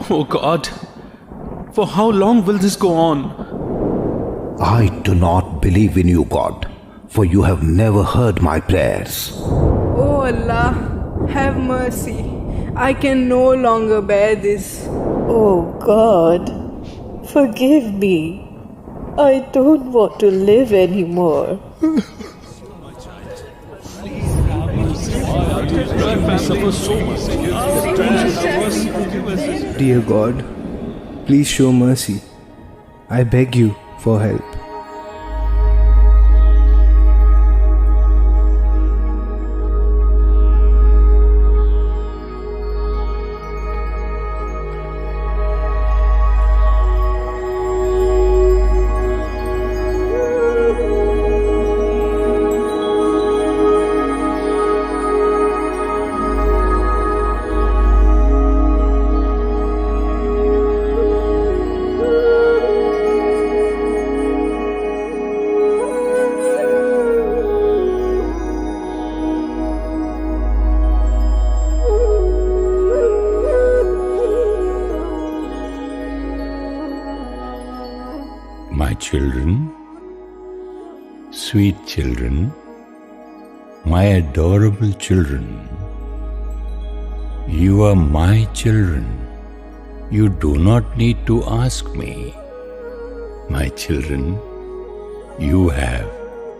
Oh God, for how long will this go on? I do not believe in you, God, for you have never heard my prayers. Oh Allah, have mercy. I can no longer bear this. Oh God, forgive me. I don't want to live anymore. Dear God, please show mercy. I beg you for help. My children, sweet children, my adorable children, you are my children. You do not need to ask me. My children, you have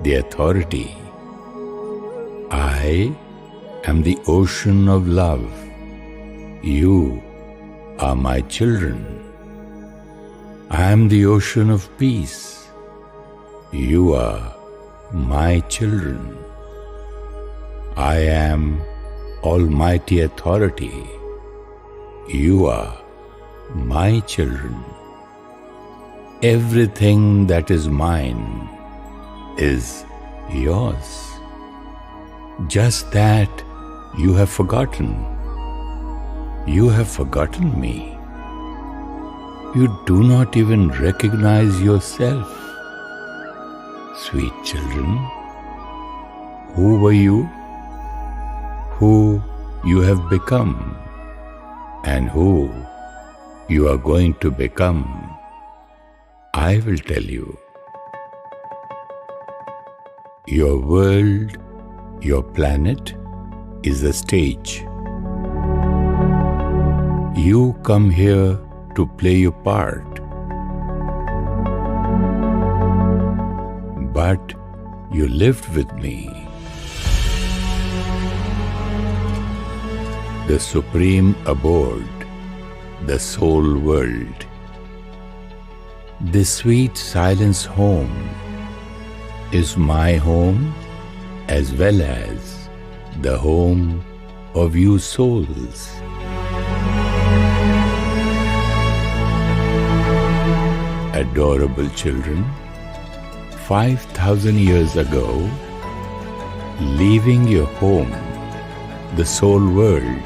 the authority. I am the ocean of love. You are my children. I am the ocean of peace. You are my children. I am Almighty Authority. You are my children. Everything that is mine is yours. Just that you have forgotten. You have forgotten me. You do not even recognize yourself. Sweet children, who were you? Who you have become? And who you are going to become? I will tell you. Your world, your planet, is a stage. You come here to play your part. But you lived with me. The supreme abode, the soul world. This sweet silence home is my home as well as the home of you souls. Adorable children, 5,000 years ago, leaving your home, the soul world,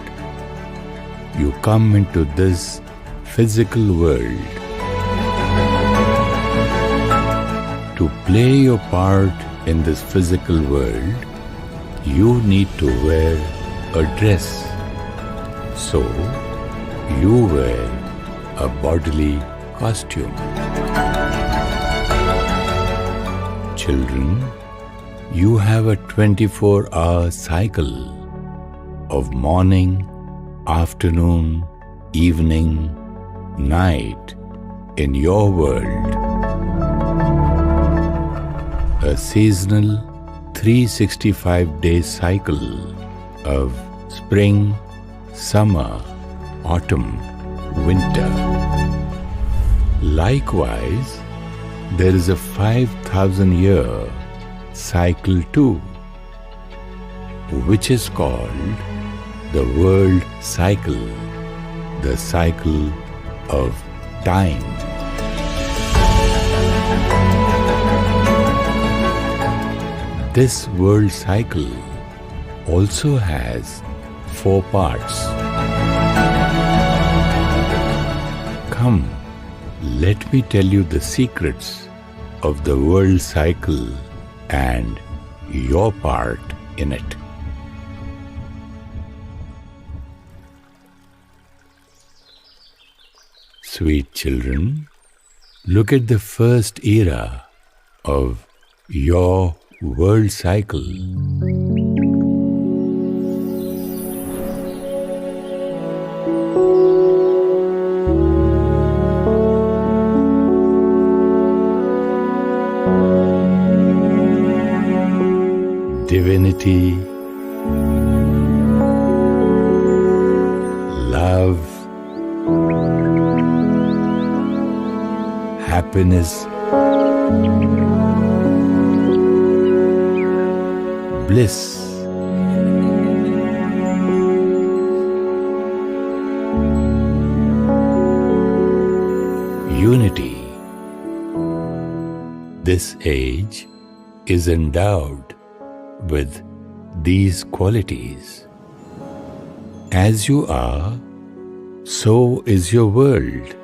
you come into this physical world. To play your part in this physical world, you need to wear a dress. So, you wear a bodily costume. Children, you have a 24-hour cycle of morning, afternoon, evening, night in your world. A seasonal 365-day cycle of spring, summer, autumn, winter. Likewise, there is a 5,000-year cycle too, which is called the world cycle, the cycle of time. This world cycle also has 4 parts. Come, let me tell you the secrets of the world cycle and your part in it. Sweet children, look at the first era of your world cycle. Divinity, love, happiness, bliss, unity. This age is endowed with these qualities. As you are, so is your world.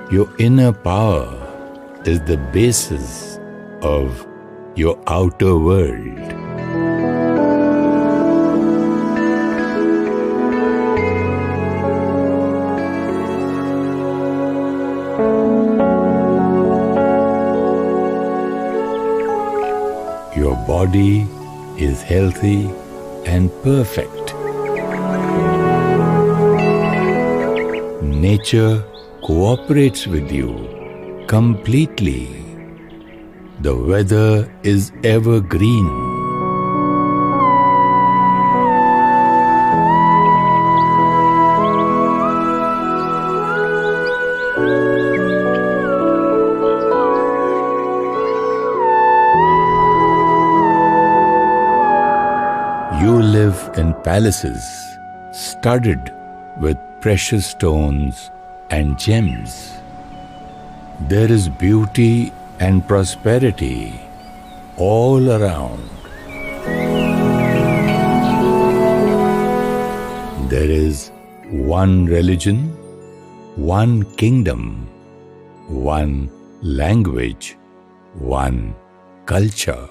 Your inner power is the basis of your outer world. Your body is healthy and perfect. Nature cooperates with you completely. The weather is evergreen. You live in palaces studded with precious stones and gems. There is beauty and prosperity all around. There is one religion, one kingdom, one language, one culture.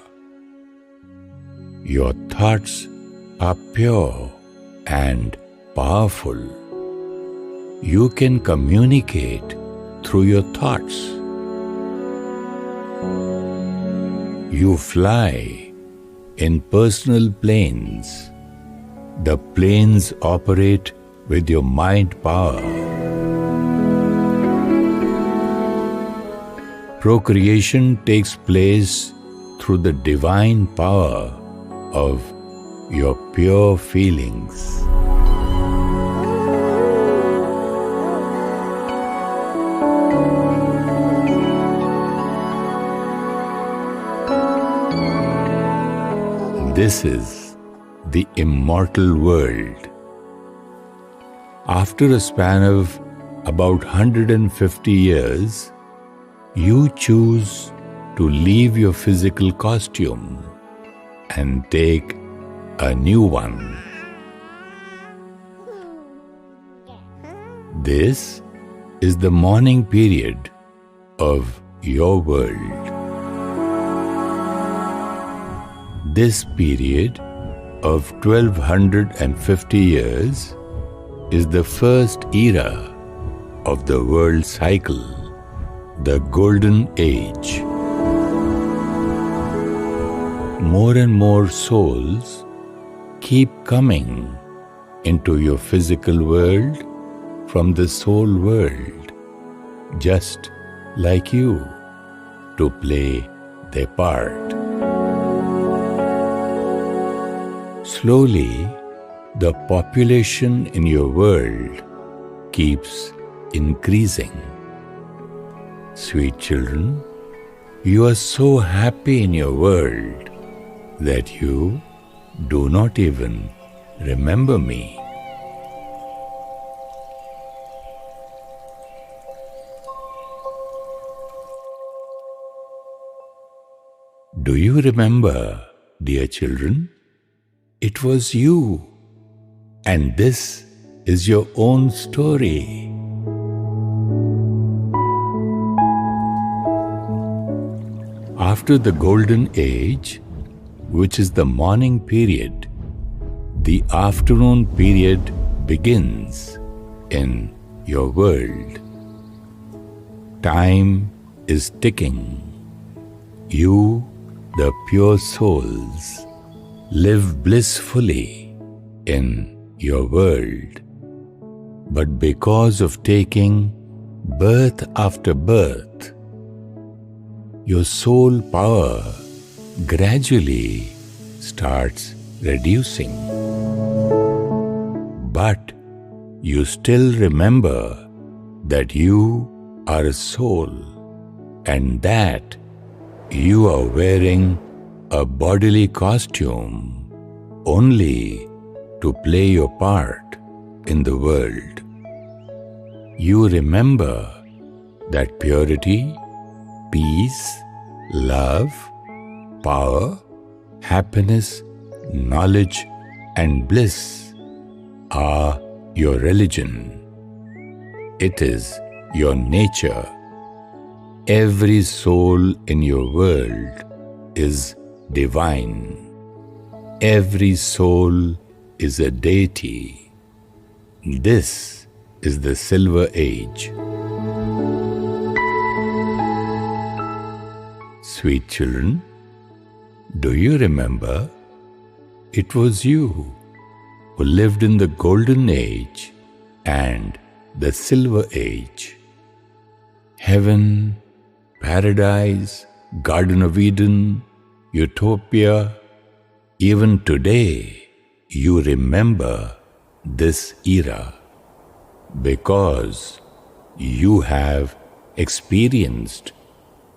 Your thoughts are pure and powerful. You can communicate through your thoughts. You fly in personal planes. The planes operate with your mind power. Procreation takes place through the divine power of your pure feelings. This is the immortal world. After a span of about 150 years, you choose to leave your physical costume and take a new one. This is the morning period of your world. This period of 1250 years is the first era of the world cycle, the Golden Age. More and more souls keep coming into your physical world from the soul world, just like you, to play their part. Slowly, the population in your world keeps increasing. Sweet children, you are so happy in your world that you do not even remember me. Do you remember, dear children? It was you, and this is your own story. After the golden age, which is the morning period, the afternoon period begins in your world. Time is ticking. You, the pure souls, live blissfully in your world. But because of taking birth after birth, your soul power gradually starts reducing. But you still remember that you are a soul and that you are wearing a bodily costume only to play your part in the world. You remember that purity, peace, love, power, happiness, knowledge, and bliss are your religion. It is your nature. Every soul in your world is divine. Every soul is a deity. This is the Silver Age. Sweet children, do you remember? It was you who lived in the Golden Age and the Silver Age. Heaven, paradise, Garden of Eden, utopia, even today you remember this era because you have experienced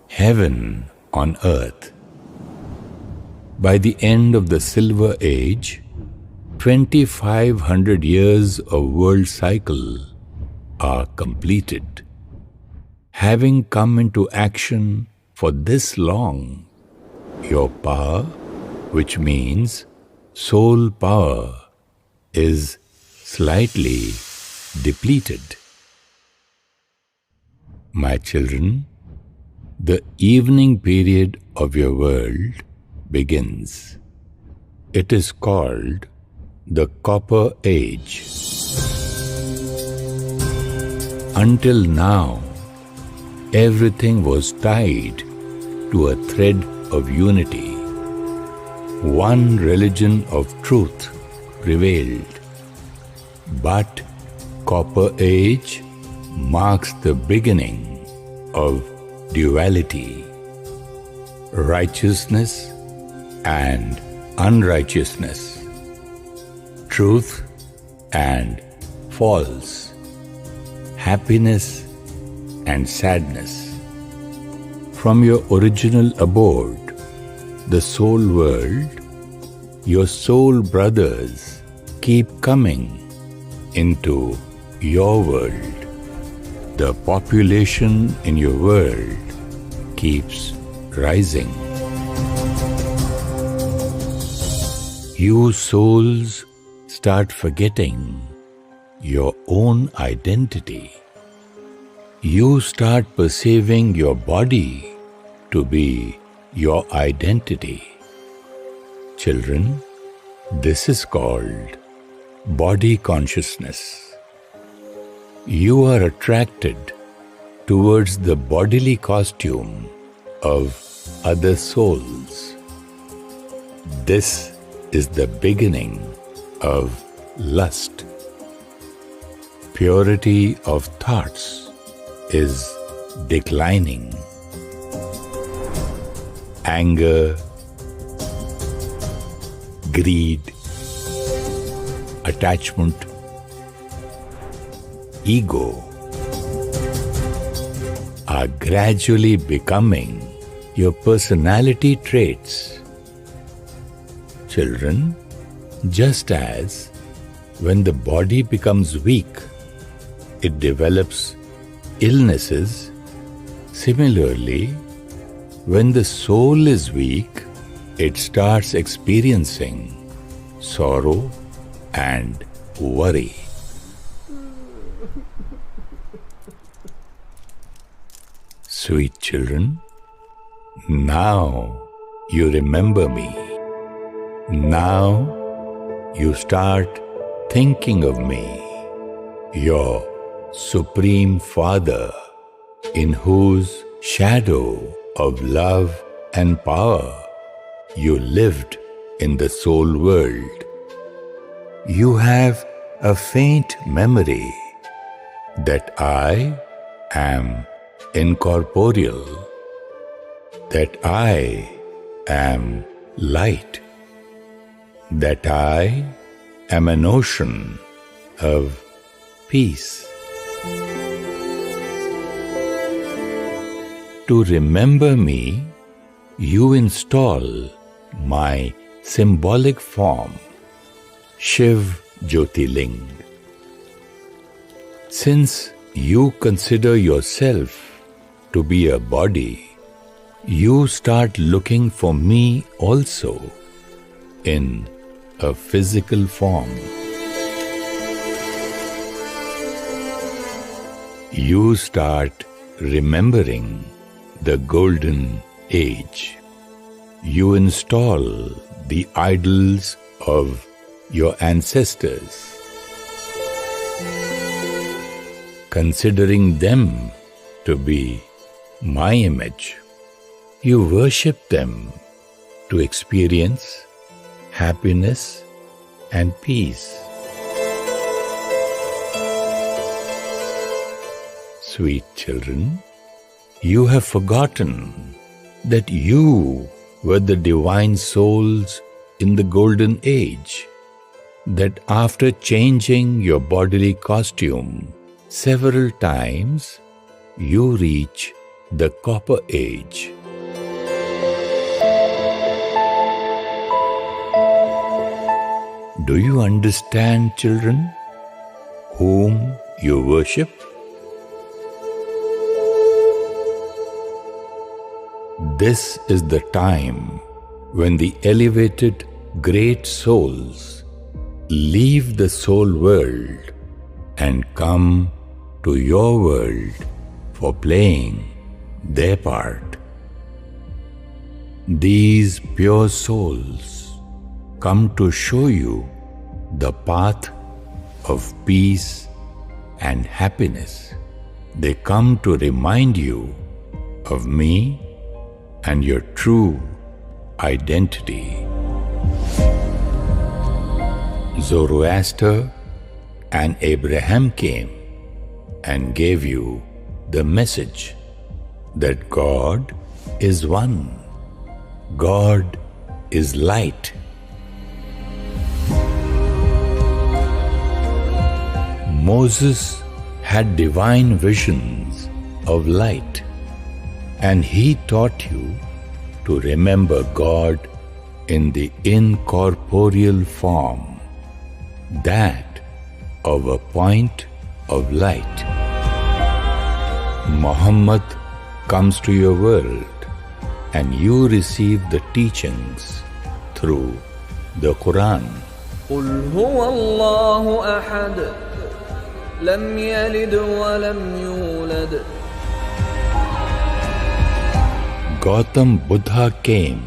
heaven on earth. By the end of the Silver Age, 2,500 years of world cycle are completed. Having come into action for this long, your power, which means soul power, is slightly depleted. My children, the evening period of your world begins. It is called the Copper Age. Until now, everything was tied to a thread of unity. One religion of truth prevailed. But Copper Age marks the beginning of duality, righteousness and unrighteousness, truth and false, happiness and sadness. From your original abode, the soul world, your soul brothers keep coming into your world. The population in your world keeps rising. You souls start forgetting your own identity. You start perceiving your body to be your identity. Children, this is called body consciousness. You are attracted towards the bodily costume of other souls. This is the beginning of lust. Purity of thoughts is declining. Anger, greed, attachment, ego are gradually becoming your personality traits. Children, just as when the body becomes weak, it develops illnesses, similarly, when the soul is weak, it starts experiencing sorrow and worry. Sweet children, Now you remember me. Now you start thinking of me, your Supreme Father, in whose shadow of love and power you lived in the soul world. You have a faint memory that I am incorporeal, that I am light, that I am an ocean of peace. To remember me, you install my symbolic form, Shiv Jyotirling. Since you consider yourself to be a body, you start looking for me also in a physical form. You start remembering the golden age. You install the idols of your ancestors, considering them to be my image. You worship them to experience happiness and peace. Sweet children, you have forgotten that you were the divine souls in the golden age, that after changing your bodily costume several times, you reach the copper age. Do you understand, children, whom you worship? This is the time when the elevated great souls leave the soul world and come to your world for playing their part. These pure souls come to show you the path of peace and happiness. They come to remind you of me and your true identity. Zoroaster and Abraham came and gave you the message that God is one. God is light. Moses had divine visions of light, and he taught you to remember God in the incorporeal form, that of a point of light. Muhammad comes to your world and you receive the teachings through the Quran. قل هو الله أحد لم يلد ولم يولد. Gautam Buddha came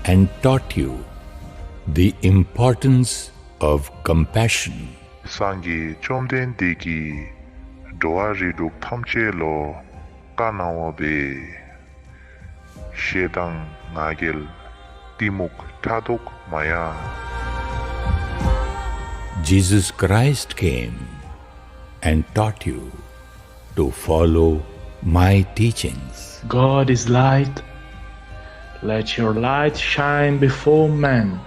and taught you the importance of compassion. Sangi chomden degi doari duk thamche lo kanawa be shedang ngagel timuk taduk maya. Jesus Christ came and taught you to follow my teachings. God is light. Let your light shine before men,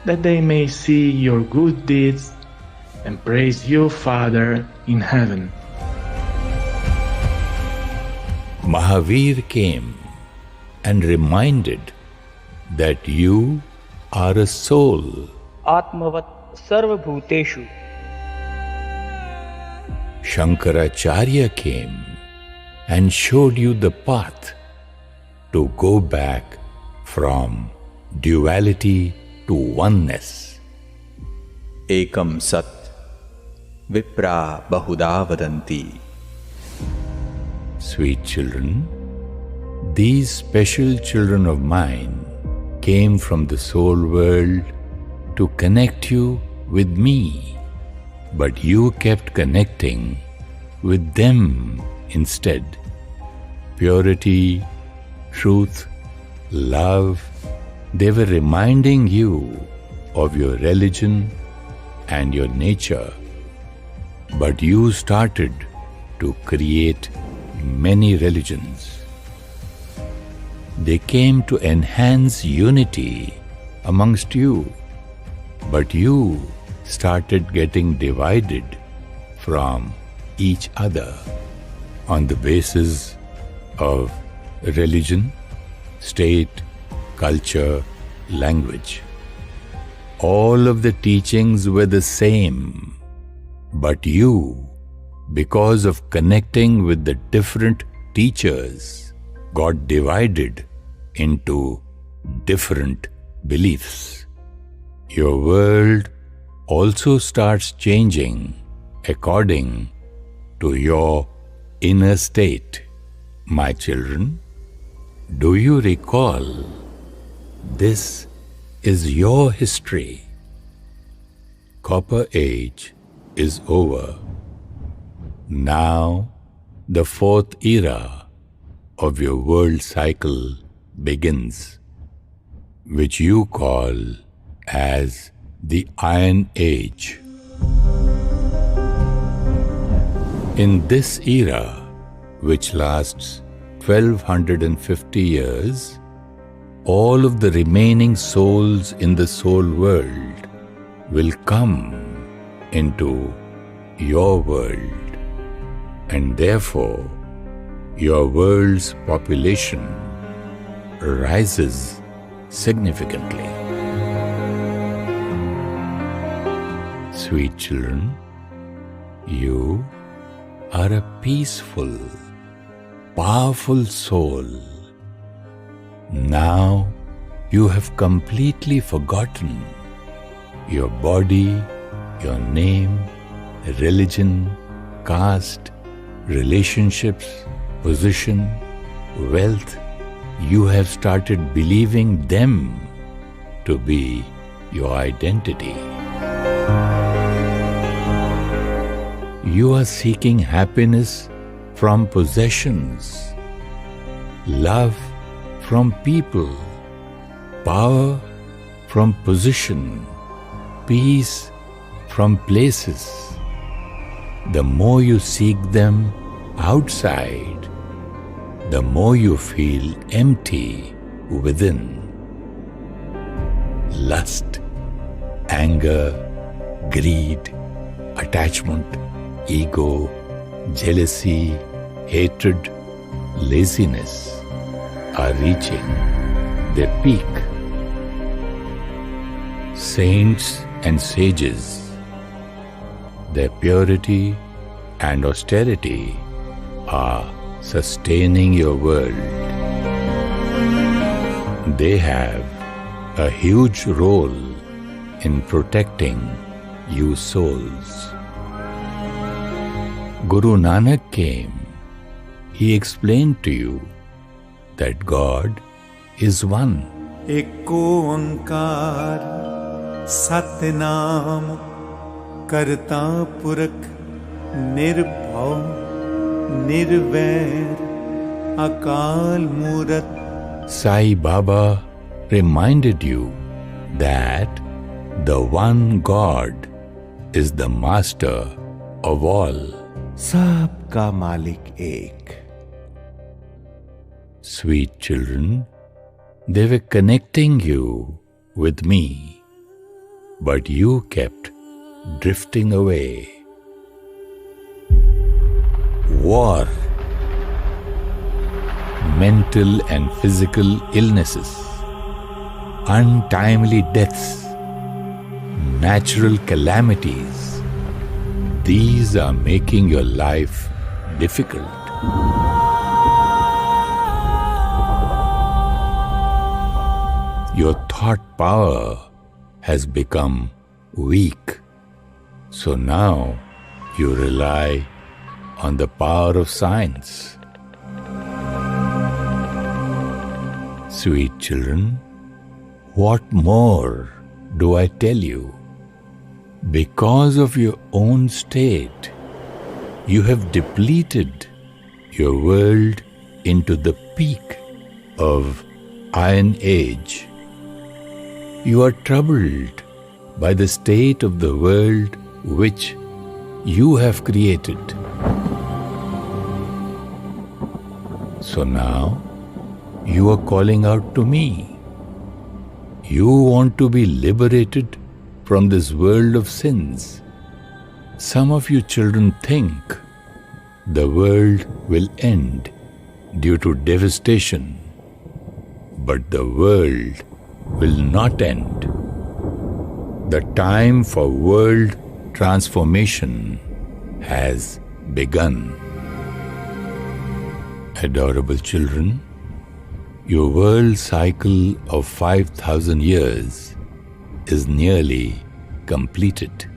that they may see your good deeds and praise you, Father in heaven. Mahavir came and reminded that you are a soul. Atmavat sarvabhuteshu. Shankaracharya came and showed you the path to go back from duality to oneness. Ekam sat vipra bahuda vadanti. Sweet children, These special children of mine came from the soul world to connect you with me, but you kept connecting with them instead. Purity, truth, love, they were reminding you of your religion and your nature. But you started to create many religions. They came to enhance unity amongst you, but you started getting divided from each other on the basis of religion, state, culture, language. All of the teachings were the same, but you, because of connecting with the different teachers, got divided into different beliefs. Your world also starts changing according to your inner state. My children, do you recall? This is your history. Copper Age is over. Now, the fourth era of your world cycle begins, which you call as the Iron Age. In this era, which lasts 1250 years, all of the remaining souls in the soul world will come into your world, and therefore your world's population rises significantly. Sweet children, you are a peaceful, powerful soul. Now you have completely forgotten your body, your name, religion, caste, relationships, position, wealth. You have started believing them to be your identity. You are seeking happiness from possessions, love from people, power from position, peace from places. The more you seek them outside, the more you feel empty within. Lust, anger, greed, attachment, ego, jealousy, hatred, laziness are reaching their peak. Saints and sages, their purity and austerity are sustaining your world. They have a huge role in protecting you souls. Guru Nanak came. He explained to you that God is one. एको ओंकार सतनाम करता पुरख निर्भव निर्वैर अकाल मूरत. Sai Baba reminded you that the one God is the master of all. सबका मालिक एक. Sweet children, they were connecting you with me, but you kept drifting away. War, mental and physical illnesses, untimely deaths, natural calamities, these are making your life difficult. Your thought power has become weak, so now you rely on the power of science. Sweet children, what more do I tell you? Because of your own state, you have depleted your world into the peak of Iron Age. You are troubled by the state of the world which you have created. So now, you are calling out to me. You want to be liberated from this world of sins. Some of you children think the world will end due to devastation, but the world will not end. The time for world transformation has begun. Adorable children, your world cycle of 5,000 years is nearly completed.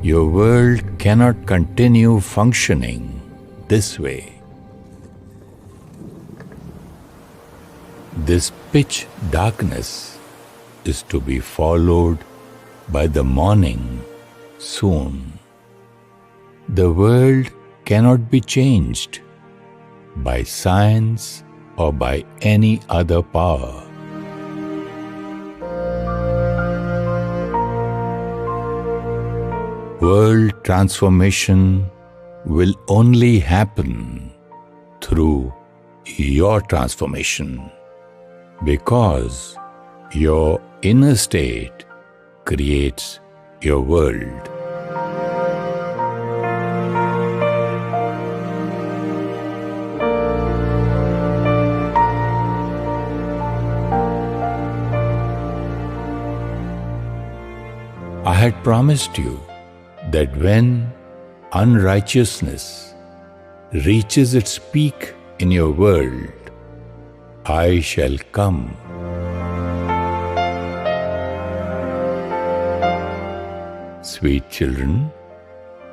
Your world cannot continue functioning this way. This pitch darkness is to be followed by the morning soon. The world cannot be changed by science or by any other power. World transformation will only happen through your transformation, because your inner state creates your world. I had promised you that when unrighteousness reaches its peak in your world, I shall come. Sweet children,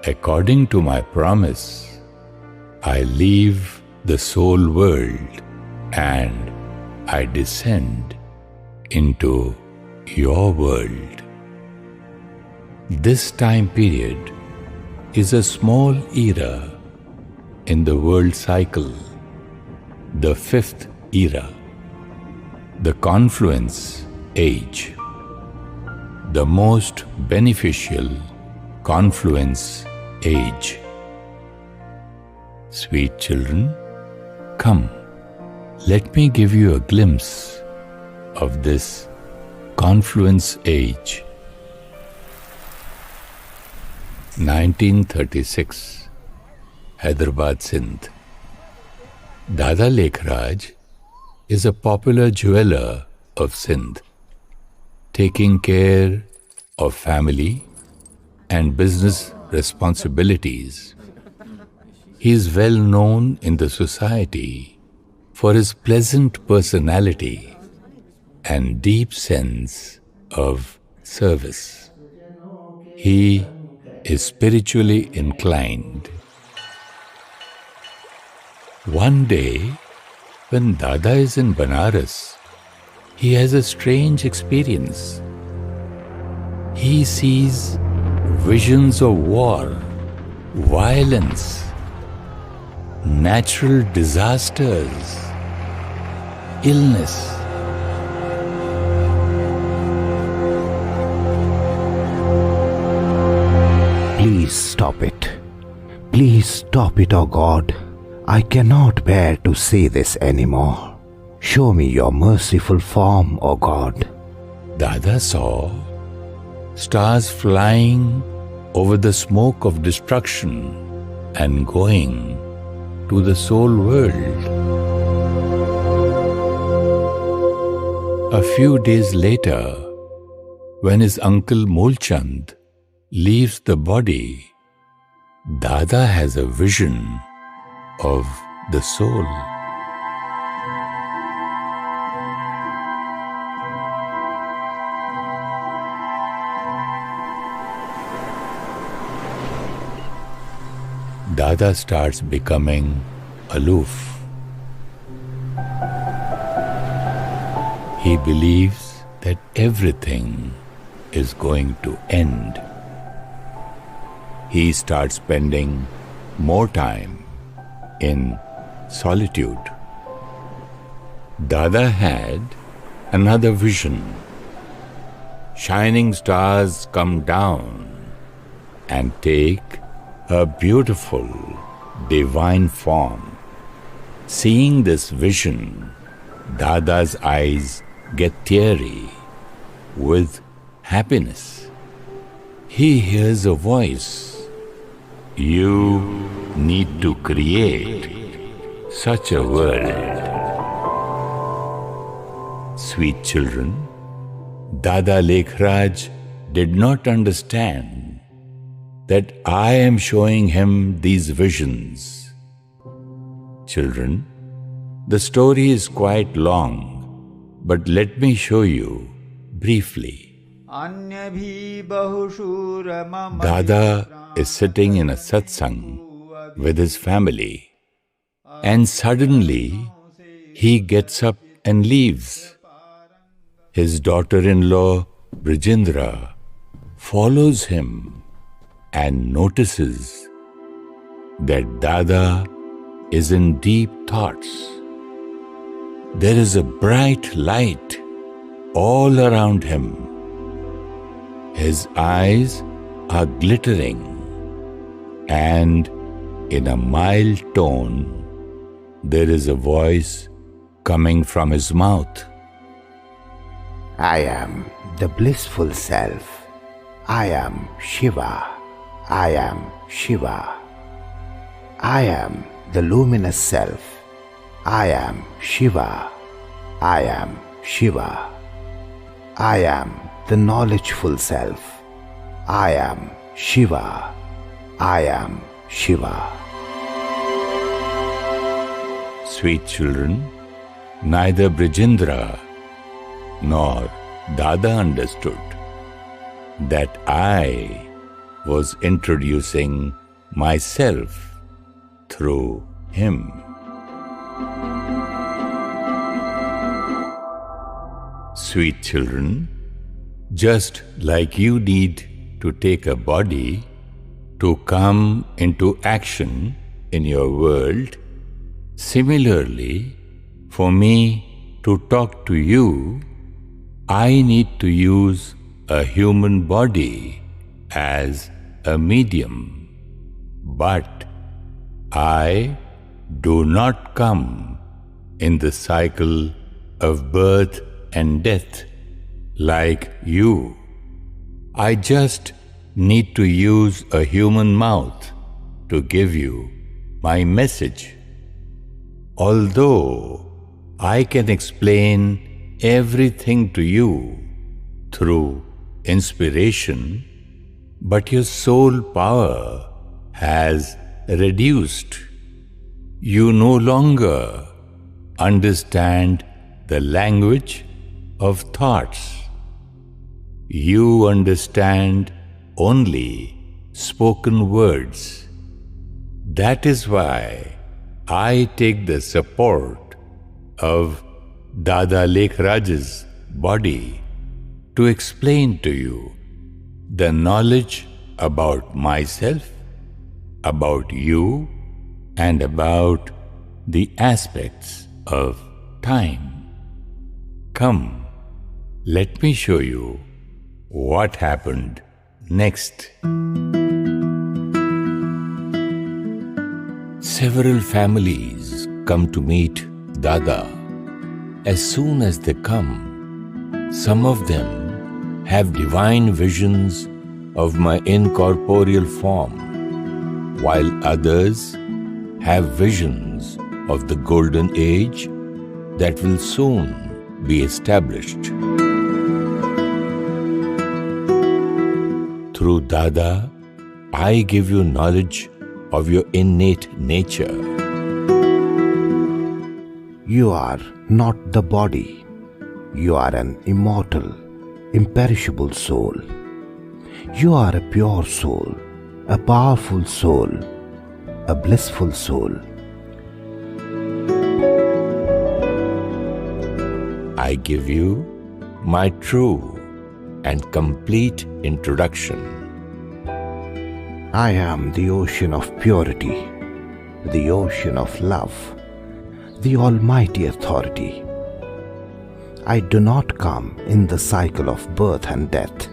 according to my promise, I leave the soul world and I descend into your world. This time period is a small era in the world cycle, the fifth era, the confluence age, the most beneficial confluence age. Sweet children, come, let me give you a glimpse of this confluence age. 1936, Hyderabad, Sindh. Dada Lekhraj is a popular jeweler of Sindh, taking care of family and business responsibilities. He is well known in the society for his pleasant personality and deep sense of service. He is spiritually inclined. One day, when Dada is in Banaras, he has a strange experience. He sees visions of war, violence, natural disasters, illness. Please stop it. Please stop it, O God. I cannot bear to see this anymore. Show me your merciful form, O God. Dada saw stars flying over the smoke of destruction and going to the soul world. A few days later, when his uncle Mulchand leaves the body, Dada has a vision of the soul. Dada starts becoming aloof. He believes that everything is going to end. He starts spending more time in solitude. Dada had another vision. Shining stars come down and take a beautiful divine form. Seeing this vision, Dada's eyes get teary with happiness. He hears a voice. You need to create such a world. Sweet children, Dada Lekhraj did not understand that I am showing him these visions. Children, the story is quite long, but let me show you briefly. Dada is sitting in a satsang with his family, and suddenly he gets up and leaves. His daughter-in-law, Brijendra, follows him and notices that Dada is in deep thoughts. There is a bright light all around him. His eyes are glittering, and in a mild tone, there is a voice coming from his mouth. I am the blissful self. I am Shiva. I am Shiva. I am the luminous self. I am Shiva. I am Shiva. I am the knowledgeful self. I am Shiva. I am Shiva. Sweet children, neither Brijendra nor Dada understood that I was introducing myself through him. Sweet children, just like you need to take a body to come into action in your world, similarly, for me to talk to you, I need to use a human body as a medium. But I do not come in the cycle of birth and death like you. I just need to use a human mouth to give you my message. Although I can explain everything to you through inspiration, but your soul power has reduced. You no longer understand the language of thoughts. You understand only spoken words. That is why I take the support of Dada Lekhraj's body to explain to you the knowledge about myself, about you, and about the aspects of time. Come, let me show you what happened next. Several families come to meet Dada. As soon as they come, some of them have divine visions of my incorporeal form, while others have visions of the golden age that will soon be established. Through Dada, I give you knowledge of your innate nature. You are not the body. You are an immortal, imperishable soul. You are a pure soul, a powerful soul, a blissful soul. I I give you my true and complete introduction. I am the ocean of purity, the ocean of love, the almighty authority. I do not come in the cycle of birth and death.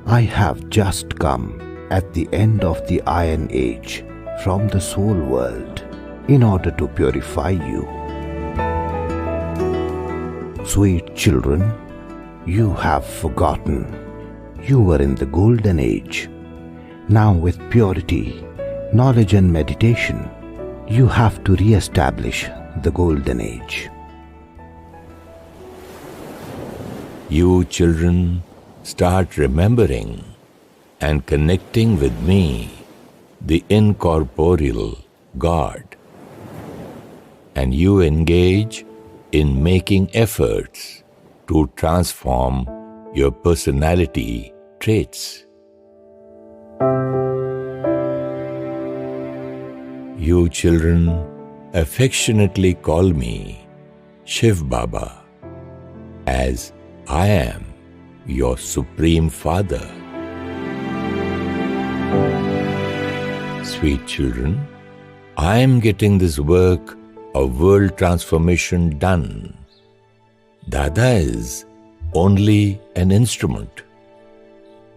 I have just come at the end of the Iron Age from the soul world in order to purify you. Sweet children, you have forgotten. You were in the Golden Age. Now with purity, knowledge and meditation, you have to re-establish the Golden Age. You children start remembering and connecting with me, the incorporeal God. And you engage in making efforts to transform your personality traits. You children affectionately call me Shiv Baba, as I am your Supreme Father. Sweet children, I am getting this work of world transformation done. Dada is only an instrument.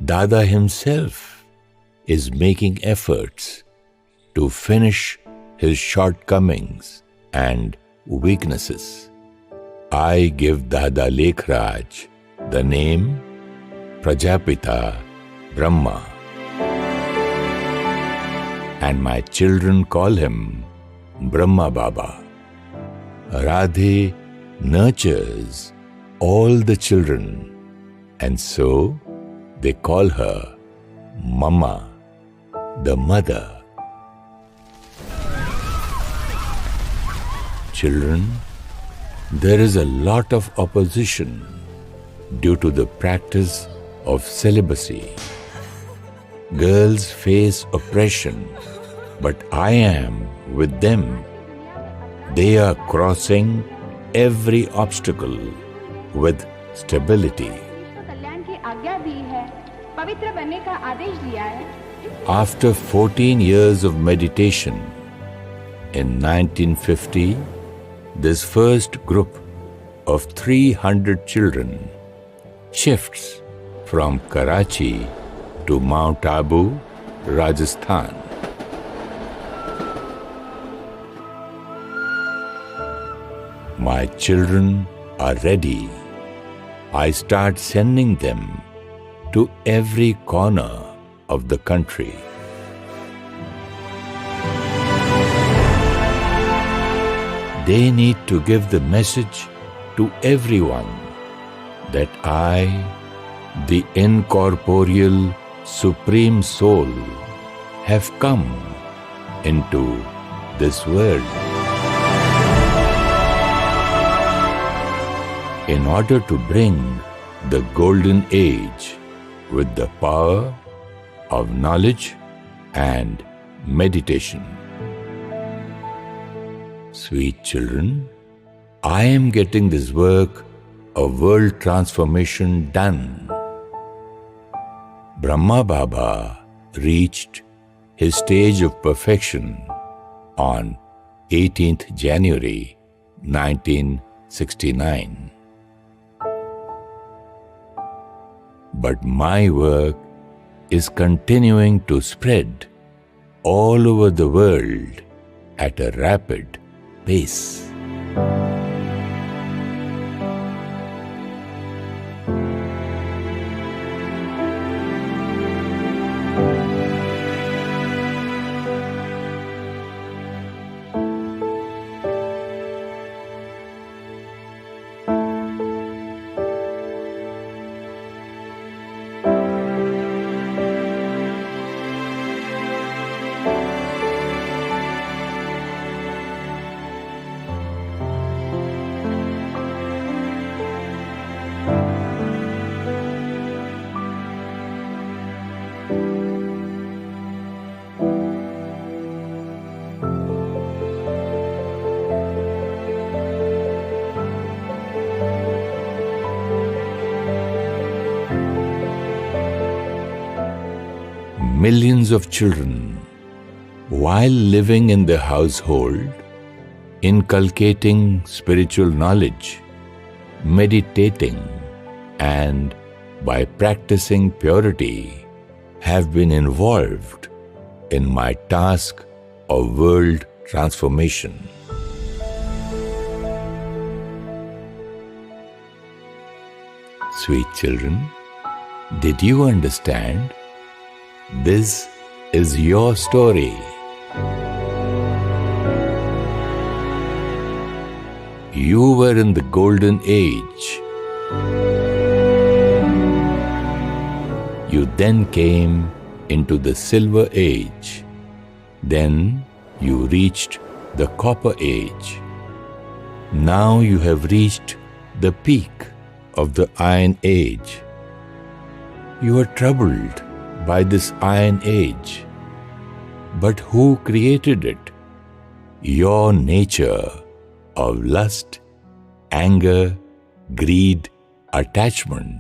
Dada himself is making efforts to finish his shortcomings and weaknesses. I give Dada Lekhraj the name Prajapita Brahma, and my children call him Brahma Baba. Radhe nurtures all the children, and so they call her Mama, the mother. Children, there is a lot of opposition due to the practice of celibacy. Girls face oppression, but I am with them. They are crossing every obstacle with stability. After 14 years of meditation, in 1950, this first group of 300 children shifts from Karachi to Mount Abu, Rajasthan. My children are ready. I start sending them to every corner of the country. They need to give the message to everyone that I, the incorporeal Supreme Soul, have come into this world. In order to bring the Golden Age with the power of knowledge and meditation. Sweet children, I am getting this work of world transformation done. Brahma Baba reached his stage of perfection on 18th January 1969. But my work is continuing to spread all over the world at a rapid pace. millions of children, while living in the household, inculcating spiritual knowledge, meditating, and by practicing purity, have been involved in my task of world transformation. Sweet children, did you understand? This is your story. You were in the golden age. You then came into the silver age. Then you reached the copper age. Now you have reached the peak of the iron age. You are troubled by this iron age. But who created it? Your nature of lust, anger, greed, attachment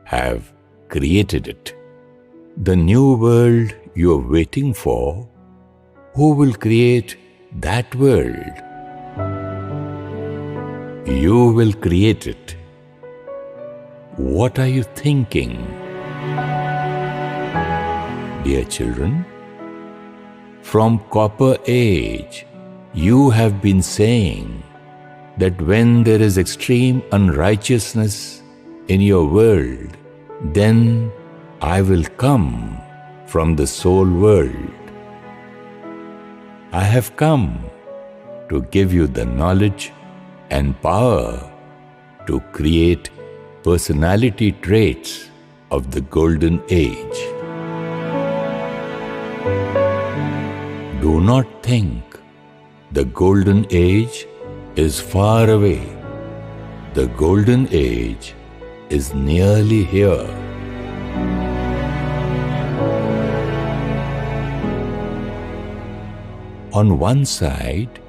have created it. The new world you are waiting for, who will create that world? You will create it. What are you thinking? Dear children, from copper age, you have been saying that when there is extreme unrighteousness in your world, then I will come from the soul world. I have come to give you the knowledge and power to create personality traits of the golden age. Do not think the golden age is far away. The golden age is nearly here. On one side,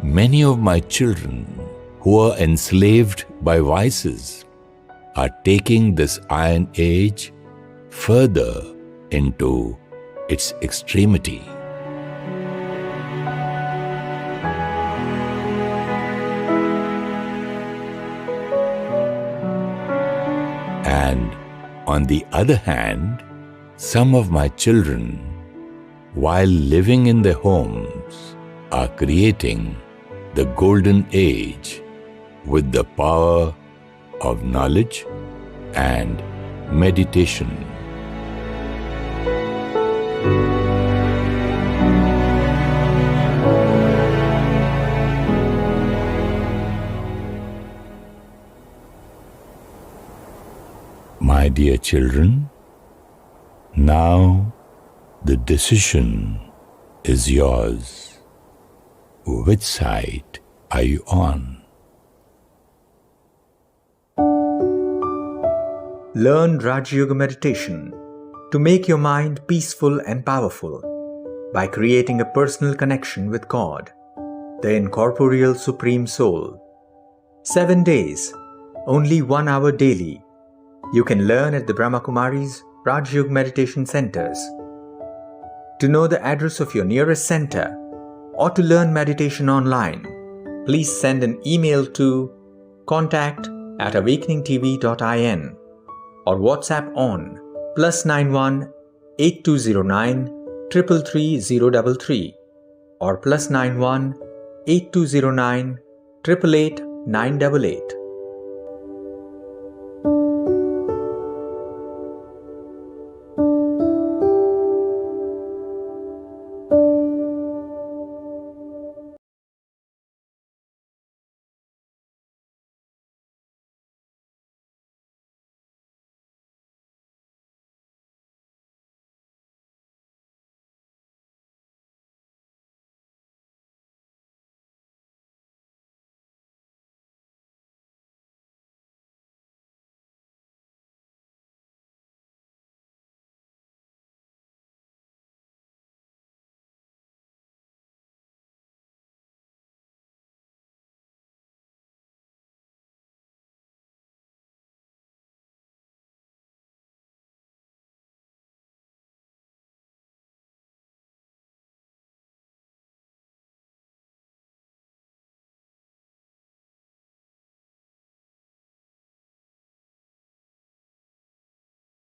many of my children who are enslaved by vices are taking this iron age further into its extremity. And on the other hand, some of my children, while living in their homes, are creating the golden age with the power of knowledge and meditation. My dear children, now the decision is yours. Which side are you on? Learn Raja Yoga meditation to make your mind peaceful and powerful by creating a personal connection with God, the incorporeal Supreme Soul. 7 days, only 1 hour daily. You can learn at the Brahma Kumari's Raja Yoga meditation centers. To know the address of your nearest center or to learn meditation online, please send an email to contact@awakeningtv.in or WhatsApp on +91 8209 333 033 or +91 8209 888 988.